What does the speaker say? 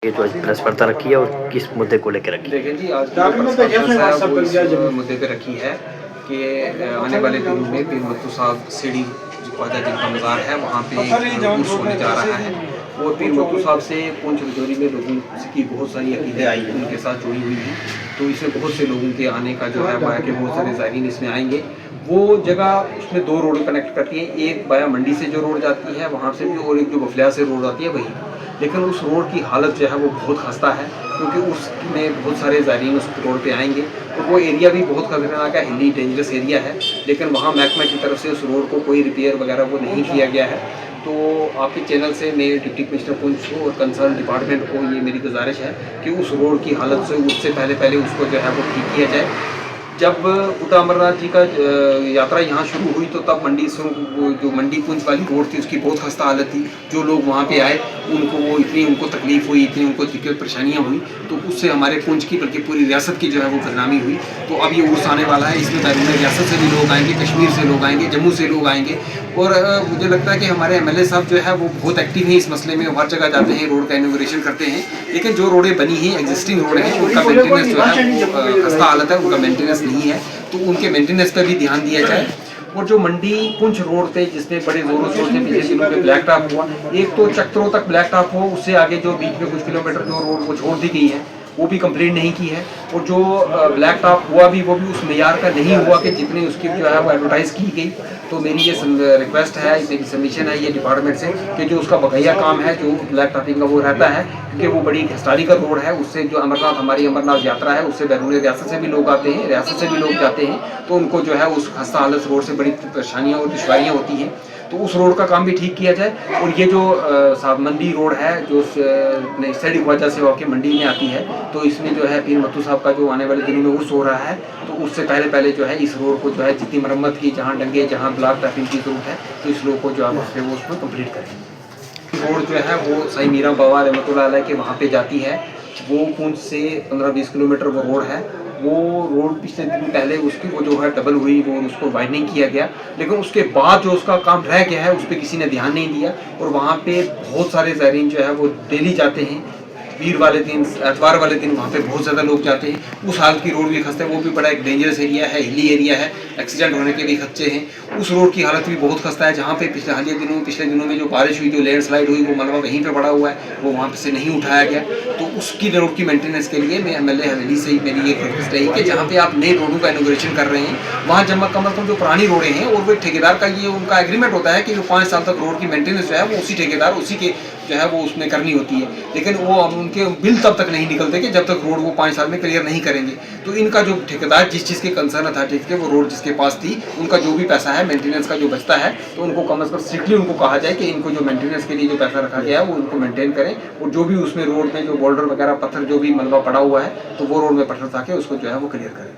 ये जो आज प्रेस वार्ता रखी है और किस मुद्दे को लेकर रखी है? देखिए जी, आज की जो प्रेस वार्ता है वो इस मुद्दे पे रखी है कि आने वाले दिनों में पीर मत्तू साहब सीढ़ी ख्वाजा जिनका मज़ार है वहाँ पे एक उर्स होने जा रहा है। और पीर मत्तू साहब से पूंछ राजौरी में लोगों की बहुत सारी अक़ीदे आई उनके साथ जुड़ी हुई हैं, तो इसमें बहुत से लोगों के आने का जो है वहाँ के बहुत सारे ज़ायरीन इसमें आएंगे। वो जगह उसमें दो रोड कनेक्ट करती है, एक बाया मंडी से जो रोड जाती है वहाँ से भी, और एक जो बफलिया से रोड आती है वही। लेकिन उस रोड की हालत जो है वो बहुत खस्ता है, क्योंकि उसमें बहुत सारे ज़ायरीन उस रोड पे आएंगे। तो वो एरिया भी बहुत खतरनाक है, हिली डेंजरस एरिया है, लेकिन वहाँ महकमा की तरफ से उस रोड को कोई रिपेयर वगैरह वो नहीं किया गया है। तो आपके चैनल से मैं डिप्टी कमिश्नर पुंछ को और कंसर्न डिपार्टमेंट को ये मेरी गुजारिश है कि उस रोड की हालत से उससे पहले उसको जो है वो ठीक किया जाए। जब बुड्ढा अमरनाथ जी का यात्रा यहाँ शुरू हुई तो तब मंडी से जो मंडी पुंछ वाली रोड थी उसकी बहुत खस्ता हालत थी। जो लोग वहाँ पे आए उनको तकलीफ़ हुई, इतनी उनको दिक्कत परेशानियाँ हुई, तो उससे हमारे पुंछ की बल्कि पूरी रियासत की जो है वो बदनामी हुई। तो अब ये उर्स आने वाला है, इसमें बैरून रियासत से भी लोग आएंगे, कश्मीर से लोग आएंगे, जम्मू से लोग आएंगे। और मुझे लगता है कि हमारे MLA साहब जो है वो बहुत एक्टिव हैं इस मसले में, हर जगह जाते हैं, रोड का इनॉग्रेशन करते हैं। लेकिन जो रोडें बनी हैं, एग्जिस्टिंग रोड हैं, उनका मेंटेनेंस जो है खस्ता हालत है, उनका मेंटेनेंस नहीं है, तो उनके मेंटेनेंस पर भी ध्यान दिया जाए। और जो मंडी पुंछ रोड पे जिसमें बड़े जोरों शोर से पिछले दिनों पे ब्लैक टॉप हुआ, एक तो चक्रों तक ब्लैक टॉप हो, उससे आगे जो बीच में कुछ किलोमीटर जो रोड वो छोड़ दी गई है वो भी कंप्लीट नहीं की है। और जो ब्लैक टॉप हुआ भी वो भी उस मेयार का नहीं हुआ कि जितनी उसकी जो है वो एडवर्टाइज की गई। तो मेरी ये रिक्वेस्ट है, मेरी सबमिशन है ये डिपार्टमेंट से कि जो उसका बकाया काम है जो ब्लैक टॉपिंग का वो रहता है, क्योंकि वो बड़ी हिस्टोरिकल रोड है, उससे जो हमारी अमरनाथ यात्रा है उससे बैरून रियासत से भी लोग आते हैं, रियासत से भी लोग जाते हैं, तो उनको जो है उस खस्ता हालत रोड से बड़ी परेशानियाँ और दुश्वारियाँ होती हैं। तो उस रोड का काम भी ठीक किया जाए। और ये जो मंडी रोड है जो सैडी ख्वाजा से होकर मंडी में आती है, तो इसमें जो है पीर मत्तू साहब का जो आने वाले दिनों में उर्स हो रहा है, तो उससे पहले जो है इस रोड को जो है जितनी मरम्मत की, जहाँ डंगे जहाँ ब्लॉक टैपिंग की जरूरत है, तो इस रोड को जो है वो उसमें कम्प्लीट करें। रोड जो है वो सही मीरा बाबा रहमतुल्लाह अलैह के वहाँ पे जाती है, वो पुंछ से 15-20 किलोमीटर वो रोड है। वो रोड पिछले दिन पहले उसकी वो जो है डबल हुई, वो उसको वाइडनिंग किया गया, लेकिन उसके बाद जो उसका काम रह गया है उस पर किसी ने ध्यान नहीं दिया। और वहाँ पे बहुत सारे ज़ायरीन जो है वो डेली जाते हैं, वीर वाले दिन, एतवार वाले दिन वहाँ पे बहुत ज़्यादा लोग जाते हैं। उस हाल की रोड भी खस्ता है, वो भी बड़ा एक डेंजरस एरिया है, हिली एरिया है, एक्सीडेंट होने के भी खदशे हैं। उस रोड की हालत भी बहुत खस्ता है, जहाँ पे पिछले दिनों में जो बारिश हुई, जो लैंडस्लाइड हुई, वो मलबा वहीं पे पड़ा हुआ है, वो वहाँ से नहीं उठाया गया। तो उसकी रोड की मेंटेनेंस के लिए मैं MLA हवेली से मेरी एक रिक्वेस्ट रही कि जहाँ पे आप नए रोडों का इनोग्रेशन कर रहे हैं, वहाँ जब कम अज़ कम जो पुरानी रोडें हैं, और वो ठेकेदार का ये उनका एग्रीमेंट होता है कि जो 5 साल तक रोड की मेंटेनेंस जो है वो उसी ठेकेदार उसी के जो है वो उसमें करनी होती है। लेकिन वो उनके बिल तब तक नहीं निकलते कि जब तक रोड वो 5 साल में क्लियर नहीं करेंगे। तो इनका जो ठेकेदार जिस चीज़ के कंसर्न अथॉरिटी के वो रोड जिसके पास थी, उनका जो भी पैसा है मेंटेनेंस का जो बचता है, तो उनको कम अज़ कम स्ट्रिक्टली उनको कहा जाए कि इनको जो मेंटेनेंस के लिए जो पैसा रखा गया है वो उनको मेंटेन करें। और जो भी उसमें रोड में जो बोल्डर वगैरह पत्थर जो भी मलबा पड़ा हुआ है, तो वो रोड में पत्थर था के उसको जो है वो क्लियर करें।